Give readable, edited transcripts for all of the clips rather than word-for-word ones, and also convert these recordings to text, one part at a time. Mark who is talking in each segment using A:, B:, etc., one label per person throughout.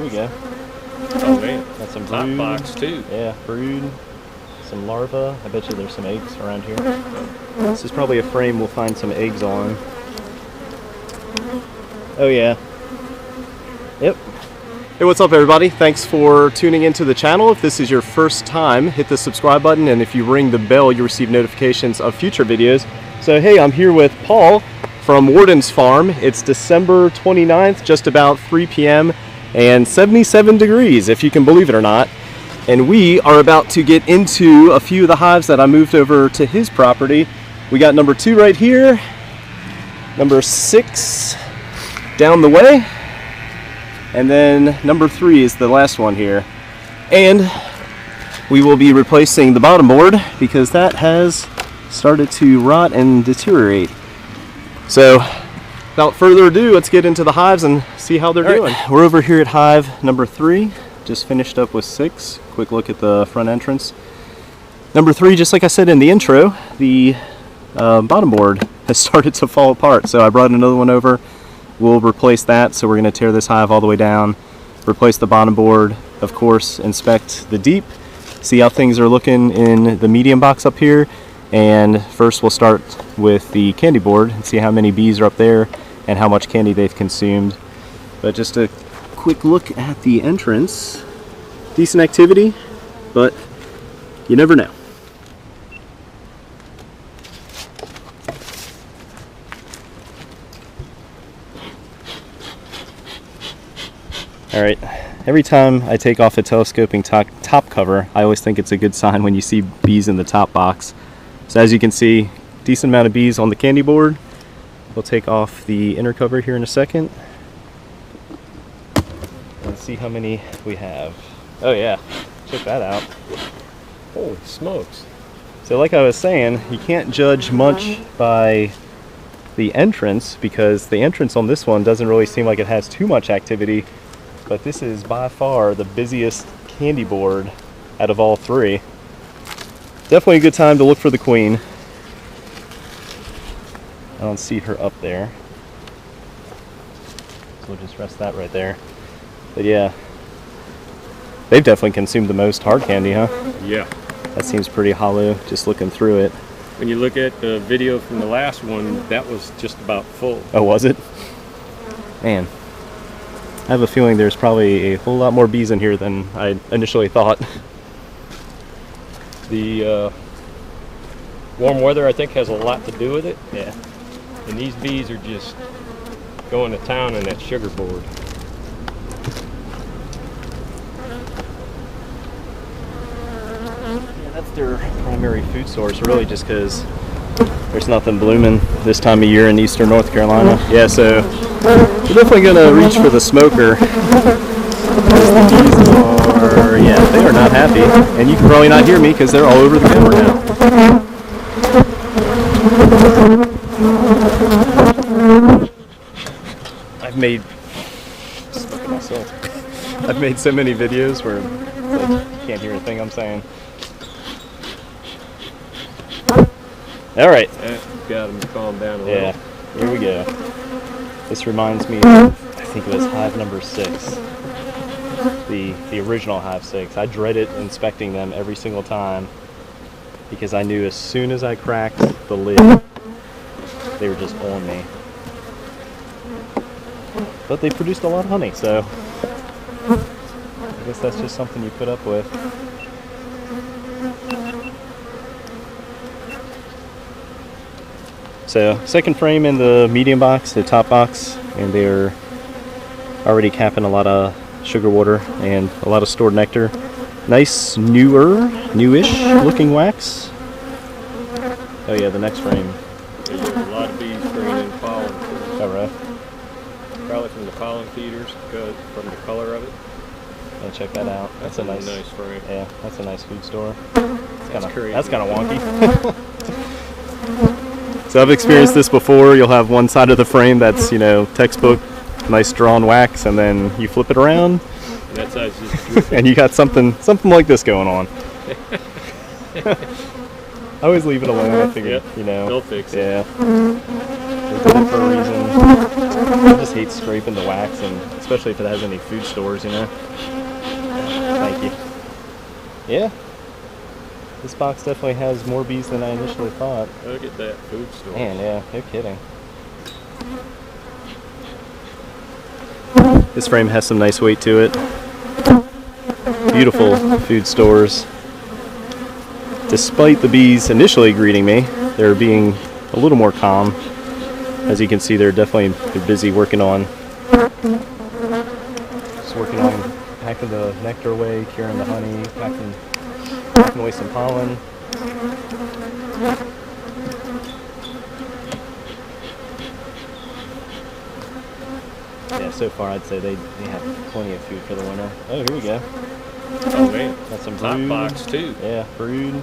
A: Here we go.
B: Oh man,
A: Got some
B: top
A: brood.
B: box too.
A: Yeah, brood. Some larvae. I bet you there's some eggs around here. This is probably a frame we'll find some eggs on. Oh yeah. Yep. Hey, what's up everybody? Thanks for tuning into the channel. If this is your first time, hit the subscribe button, and if you ring the bell, you'll receive notifications of future videos. So hey, I'm here with Paul from Warden's Farm. It's December 29th, just about 3 p.m. and 77 degrees, if you can believe it or not. And we are about to get into a few of the hives that I moved over to his property. We got number 2 right here, number 6 down the way, and then number 3 is the last one here. And we will be replacing the bottom board because that has started to rot and deteriorate. So without further ado, let's get into the hives and see how they're doing. Right, we're over here at hive number 3. Just finished up with 6. Quick look at the front entrance. Number 3, just like I said in the intro, the bottom board has started to fall apart. So I brought another one over. We'll replace that. So we're going to tear this hive all the way down, replace the bottom board, of course, inspect the deep, see how things are looking in the medium box up here. And first we'll start with the candy board and see how many bees are up there and how much candy they've consumed. But just a quick look at the entrance. Decent activity, but you never know. All right, every time I take off a telescoping top cover, I always think it's a good sign when you see bees in the top box. So as you can see, decent amount of bees on the candy board. We'll take off the inner cover here in a second and see how many we have. Oh yeah, check that out.
B: Holy smokes.
A: So like I was saying, you can't judge much by the entrance because the entrance on this one doesn't really seem like it has too much activity, but this is by far the busiest candy board out of all 3. Definitely a good time to look for the queen. I don't see her up there, so we'll just rest that right there. But yeah, they've definitely consumed the most hard candy, huh?
B: Yeah.
A: That seems pretty hollow, just looking through it.
B: When you look at the video from the last one, that was just about full.
A: Oh, was it? Man, I have a feeling there's probably a whole lot more bees in here than I initially thought.
B: The warm weather, I think, has a lot to do with it.
A: Yeah.
B: And these bees are just going to town on that sugar board.
A: Yeah, that's their primary food source, really, just because there's nothing blooming this time of year in eastern North Carolina. Yeah, so we're definitely going to reach for the smoker. Yeah, they are not happy, and you can probably not hear me because they're all over the camera now. I've made so many videos where it's like, you can't hear a thing I'm saying. All right.
B: Got them to calm down a little.
A: Yeah, here we go. This reminds me of, I think it was hive number 6. The original hive 6. I dreaded inspecting them every single time because I knew as soon as I cracked the lid, they were just on me. But they produced a lot of honey, so I guess that's just something you put up with. So, second frame in the medium box, the top box, and they're already capping a lot of sugar water and a lot of stored nectar. Nice newish looking wax. Oh yeah, the next frame.
B: There's a lot of bees bringing in pollen.
A: All right.
B: Probably from the pollen feeders, because from the color of it.
A: Yeah, check that out. That's a nice
B: frame.
A: Yeah, that's a nice food store.
B: That's
A: kind of wonky. So I've experienced this before. You'll have one side of the frame that's, you know, textbook, nice drawn wax, and then you flip it around,
B: And that side's just
A: and you got something like this going on. I always leave it alone. I figured,
B: Yep.
A: you know,
B: They'll fix it.
A: yeah, they did it for a reason. just hate scraping the wax, and especially if it has any food stores, you know. Thank you. Yeah. This box definitely has more bees than I initially thought.
B: Look at that food store.
A: Man, yeah, no kidding. This frame has some nice weight to it. Beautiful food stores. Despite the bees initially greeting me, they're being a little more calm. As you can see, they're busy working on packing the nectar away, curing the honey, packing away some pollen. Yeah, so far I'd say they have plenty of food for the winter. Oh, here we go.
B: Oh man,
A: Got some
B: top
A: brood.
B: box too.
A: Yeah, brood.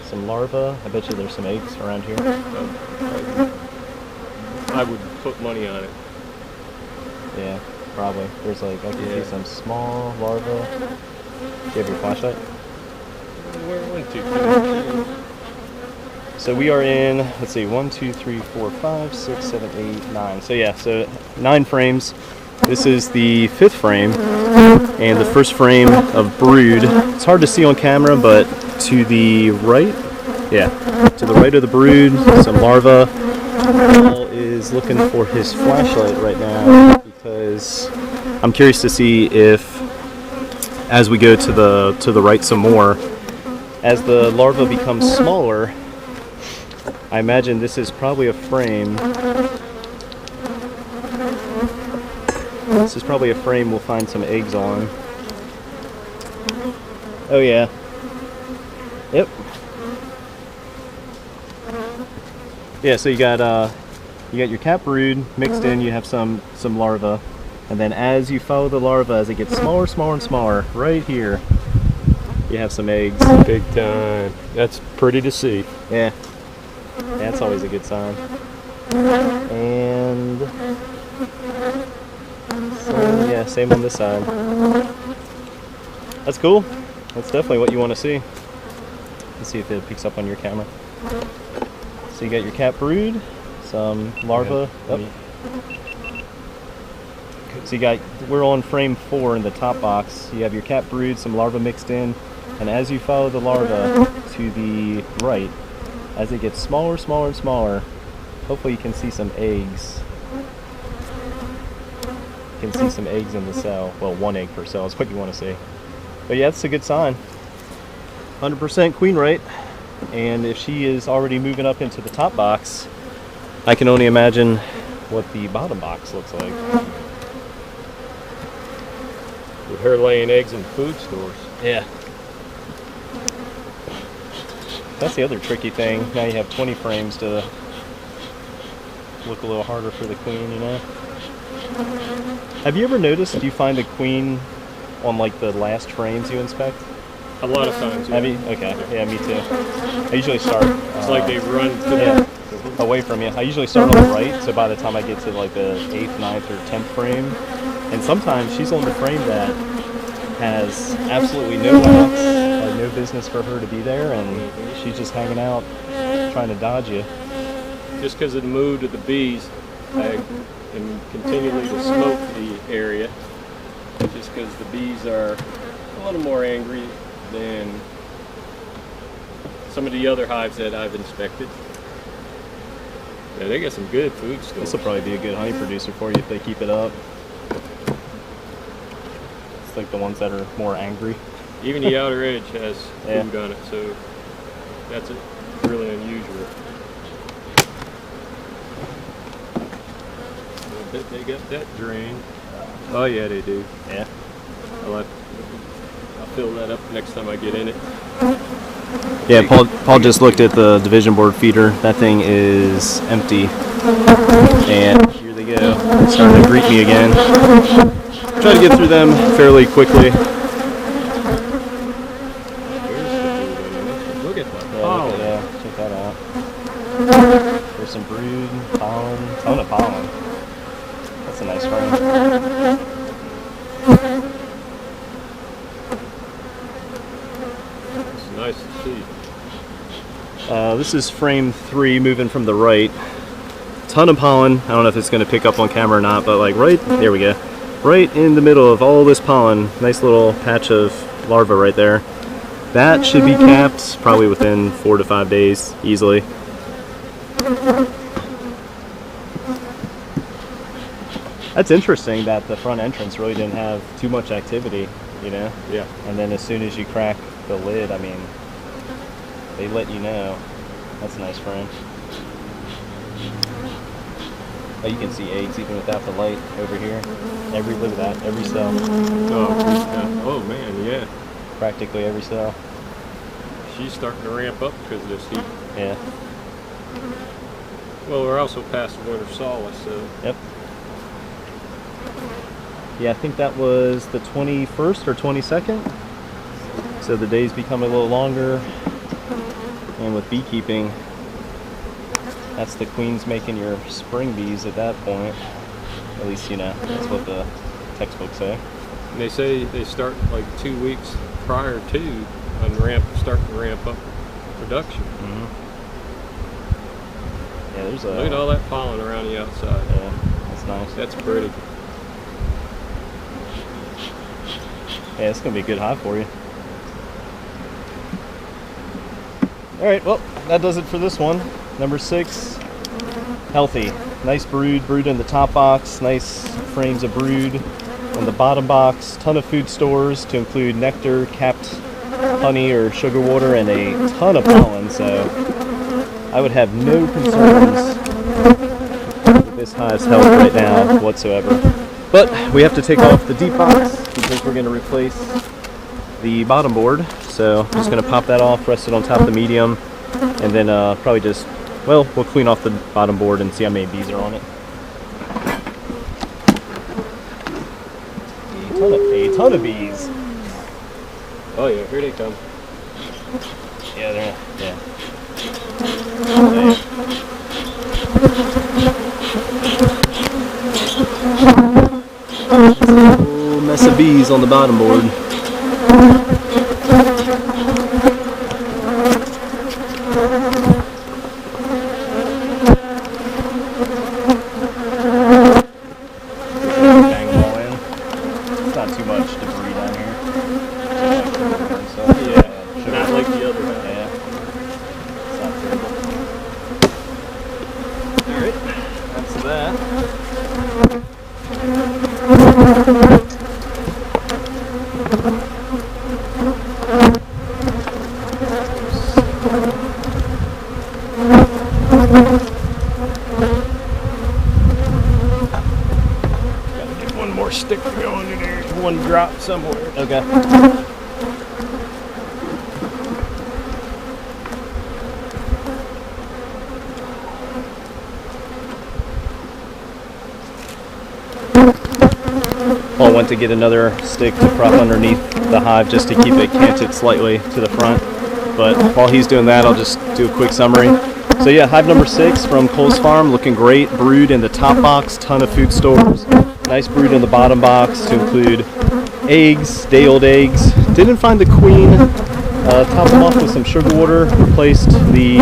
A: Some larvae. I bet you there's some eggs around here.
B: I would put money on it.
A: Yeah, probably. There's like, I can see some small larvae. Do you have your flashlight?
B: Where 1, 2, 3.
A: So we are in, let's see, 1, 2, 3, 4, 5, 6, 7, 8, 9. So yeah, so 9 frames. This is the 5th frame, and the first frame of brood. It's hard to see on camera, but to the right, yeah, to the right of the brood, some larvae. Paul is looking for his flashlight right now because I'm curious to see if, as we go to the right some more, as the larva becomes smaller, I imagine this is probably a frame. This is probably a frame we'll find some eggs on. Oh yeah. Yep. Yeah, so you got your cap brood mixed in, you have some larvae, and then as you follow the larva, as it gets smaller, smaller, and smaller, right here, you have some eggs.
B: Big time. That's pretty to see.
A: Yeah. That's always a good sign. And so, yeah, same on this side. That's cool. That's definitely what you want to see. Let's see if it picks up on your camera. So you got your cap brood, some larvae.
B: Yeah.
A: So we're on frame 4 in the top box. You have your cap brood, some larvae mixed in, and as you follow the larva to the right, as it gets smaller, smaller, and smaller, hopefully you can see some eggs. You can see some eggs in the cell. Well, 1 egg per cell is what you want to see. But yeah, that's a good sign. 100% queen rate. And if she is already moving up into the top box, I can only imagine what the bottom box looks like.
B: With her laying eggs in food stores.
A: Yeah. That's the other tricky thing. Now you have 20 frames to look a little harder for the queen, you know? Have you ever noticed you find a queen on like the last frames you inspect?
B: A lot of times. Yeah.
A: Have you? Okay. Yeah, me too. I usually start.
B: It's like they run to
A: away from you. I usually start on the right, so by the time I get to like the 8th, 9th, or 10th frame, and sometimes she's on the frame that has absolutely no wax, like no business for her to be there, and she's just hanging out, trying to dodge you.
B: Just because of the mood of the bees, I am continually to smoke the area, just because the bees are a little more angry than some of the other hives that I've inspected. Yeah, they got some good food stores.
A: This will probably be a good honey producer for you if they keep it up. It's like the ones that are more angry.
B: Even the outer edge has food on it, so that's really unusual. I bet they got that drained. Oh yeah, they do.
A: Yeah.
B: I'll fill that up next time I get in it.
A: Yeah, Paul just looked at the division board feeder. That thing is empty. And here they go. They're starting to greet me again. Try to get through them fairly quickly.
B: Look at that.
A: Yeah, check that out. There's some brood, pollen, a ton of pollen. That's a nice frame.
B: It's nice to see.
A: This is frame 3 moving from the right. ton of pollen. I don't know if it's going to pick up on camera or not, but like right there we go, right in the middle of all this pollen. Nice little patch of larvae right there. That should be capped probably within 4 to 5 days easily. That's interesting that the front entrance really didn't have too much activity, you know?
B: Yeah.
A: And then as soon as you crack the lid, I mean, they let you know. That's a nice frame. Oh, you can see eggs even without the light over here. Look at that, every cell.
B: Oh man, yeah.
A: Practically every cell.
B: She's starting to ramp up because of this heat.
A: Yeah.
B: Well, we're also past the winter solace, so.
A: Yep. Yeah, I think that was the 21st or 22nd. So the days become a little longer. And with beekeeping, that's the queens making your spring bees at that point. At least, you know, that's what the textbooks say.
B: And they say they start like 2 weeks prior to starting to ramp up production.
A: Mm-hmm. Yeah, there's a...
B: Look at all that pollen around the outside.
A: Yeah, that's nice.
B: That's pretty.
A: Yeah, it's going to be a good hive for you. Alright, well, that does it for this one. Number 6, healthy. Nice brood in the top box, nice frames of brood in the bottom box, ton of food stores to include nectar, capped honey or sugar water, and a ton of pollen, so I would have no concerns with this hive's health right now whatsoever. But we have to take off the deep box because we're going to replace the bottom board. So I'm just going to pop that off, rest it on top of the medium, and then probably just, well, we'll clean off the bottom board and see how many bees are on it. A ton of bees.
B: Oh yeah, here they come.
A: Yeah, they're, yeah. Oh, mess of bees on the bottom board. Bang them all in. It's not too much debris down here. So,
B: Yeah, not like the other one.
A: yeah. It's not terrible. Alright, that's that.
B: Gotta get one more stick to go under there. One drop somewhere.
A: Okay. I went to get another stick to prop underneath the hive just to keep it canted slightly to the front. But while he's doing that, I'll just do a quick summary. So yeah, hive number 6 from Cole's Farm, looking great. Brood in the top box, ton of food stores. Nice brood in the bottom box to include eggs, day-old eggs. Didn't find the queen. Topped them off with some sugar water. Replaced the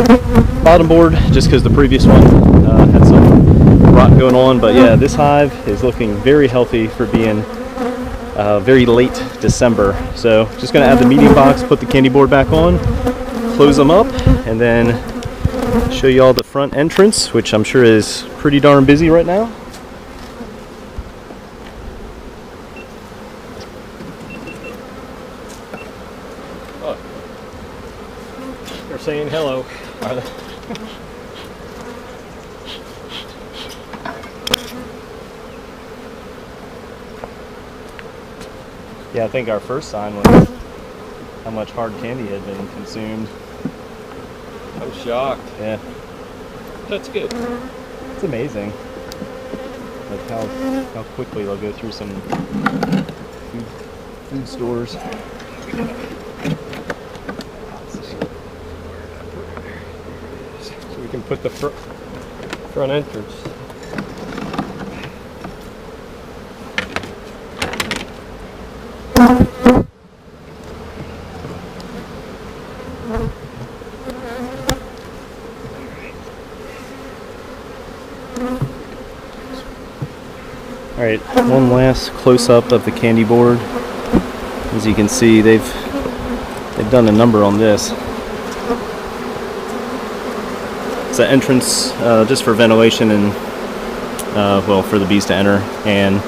A: bottom board just because the previous one had some rot going on. But yeah, this hive is looking very healthy for being very late December. So just going to add the medium box, put the candy board back on, close them up, and then show you all the front entrance, which I'm sure is pretty darn busy right now.
B: Oh, they're saying hello.
A: Are they? Yeah, I think our first sign was how much hard candy had been consumed.
B: I'm shocked.
A: Yeah,
B: That's good.
A: it's amazing. Like how quickly they'll go through some food stores.
B: So we can put the front entrance.
A: All right, one last close-up of the candy board. As you can see, they've done a number on this. It's an entrance just for ventilation and well, for the bees to enter. And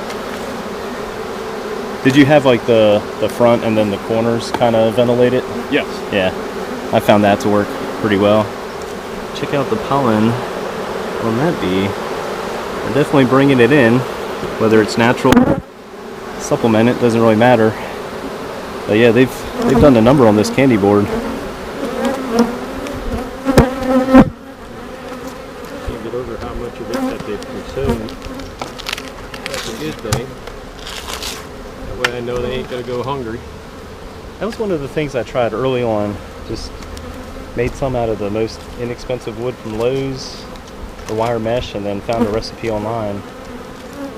A: did you have like the front and then the corners kind of ventilated?
B: Yes.
A: Yeah, I found that to work pretty well. Check out the pollen on that bee. They're definitely bringing it in, whether it's natural, supplement, it doesn't really matter. But yeah, they've done a number on this candy board.
B: Can't get over how much of it that they've consumed. That's a good thing. That way I know they ain't gonna go hungry.
A: That was one of the things I tried early on. Just made some out of the most inexpensive wood from Lowe's, the wire mesh, and then found a recipe online.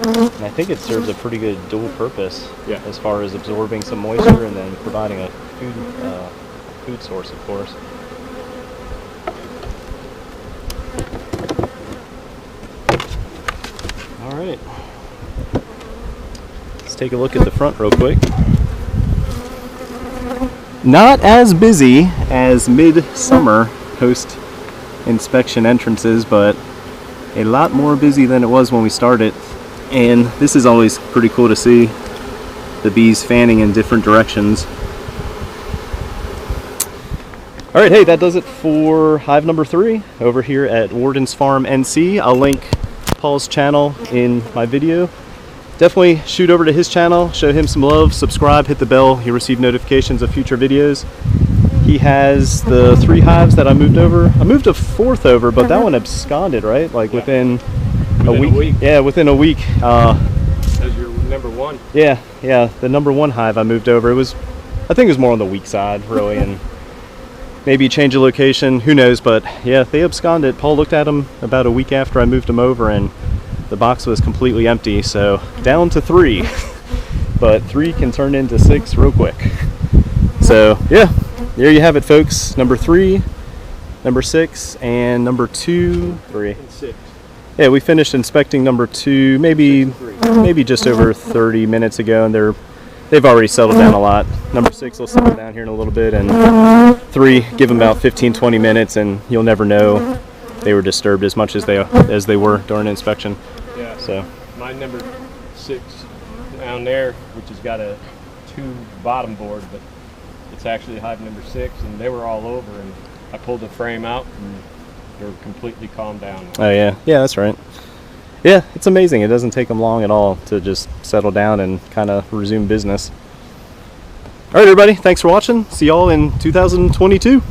A: And I think it serves a pretty good dual purpose,
B: yeah,
A: as far as absorbing some moisture and then providing a food source, of course. All right, let's take a look at the front real quick. Not as busy as mid-summer post-inspection entrances, but a lot more busy than it was when we started. And this is always pretty cool to see, the bees fanning in different directions. All right, hey, that does it for hive number 3 over here at Warden's Farm NC. I'll link Paul's channel in my video. Definitely shoot over to his channel, show him some love, subscribe, hit the bell. You'll receive notifications of future videos. He has the 3 hives that I moved over. I moved a 4th over, but that one absconded, right? Like within a week. Yeah, within a week.
B: As your number 1.
A: Yeah, the number 1 hive I moved over. I think it was more on the weak side, really, and maybe change of location, who knows, but yeah, they absconded. Paul looked at them about a week after I moved them over, and the box was completely empty, so down to 3. But 3 can turn into 6 real quick. So yeah, there you have it, folks. Number 3, number 6, and number 2, 3.
B: And 6.
A: Yeah, we finished inspecting number 2 maybe just over 30 minutes ago, and they've already settled down a lot. Number 6 will settle down here in a little bit, and 3, give them about 15-20 minutes, and you'll never know they were disturbed as much as they were during inspection.
B: Yeah.
A: So
B: my number 6 down there, which has got a 2 bottom board, but it's actually hive number 6, and they were all over, and I pulled the frame out, and they're completely calmed down.
A: Oh yeah, that's right. Yeah, it's amazing. It doesn't take them long at all to just settle down and kind of resume business. All right, everybody, thanks for watching. See y'all in 2022.